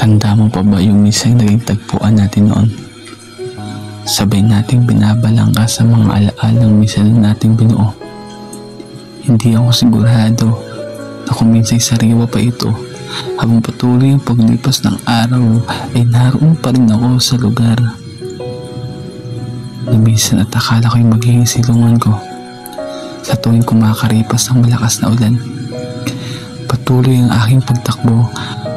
Tanda mo pa ba yung minsan naging tagpuan natin noon? Sabay nating binabalangka sa mga alaalang minsan nating binuo. Hindi ako sigurado na kung minsa'y sariwa pa ito, habang patuloy ang paglipas ng araw ay naroon pa rin ako sa lugar na minsan at akala ko'y magiging silungan ko sa tuwing kumakaripas ang malakas na ulan. Patuloy ang aking pagtakbo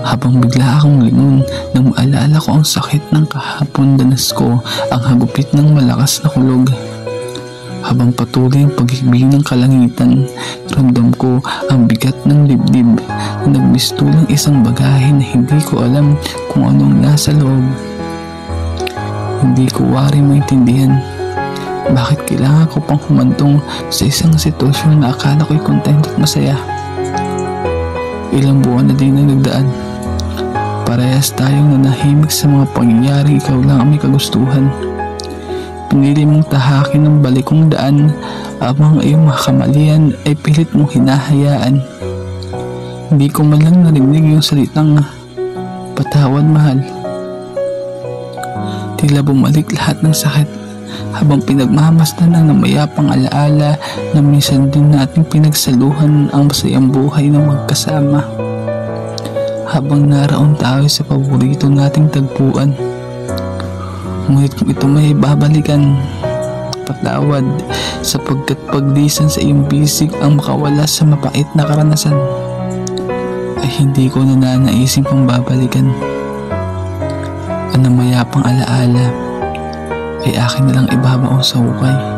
habang bigla akong lingon nang maalala ko ang sakit ng kahapon. Danas ko ang hagupit ng malakas na kulog. Habang patuloy ang pag-ibig ng kalangitan, ramdam ko ang bigat ng dibdib na nagmistulang isang bagahe na hindi ko alam kung anong nasa loob. Hindi ko wari maintindihan bakit kailangan ko pang humantong sa isang sitwasyon na akala ko'y kontento at masaya. Ilang buwan na din na nagdaan. Parehas tayong nanahimik sa mga pangyayaring ikaw lang ang may kagustuhan. Pinili mong tahakin ng balikong daan habang iyong mga kamalian ay pilit mong hinahayaan. Hindi ko man lang narinig yung salitang patawad, mahal. Tila bumalik lahat ng sakit habang pinagmamasdan ng mayapang alaala na minsan din nating pinagsaluhan ang masayang buhay ng magkasama. Habang naraon tayo sa paborito nating tagpuan. Ngunit kung ito may babalikan, patawad sapagkat paglisan sa iyong bisig ang makawala sa mapait na karanasan ay hindi ko nananaising pang babalikan. Ang mayapang alaala ay akin nalang ibabaon sa hukay.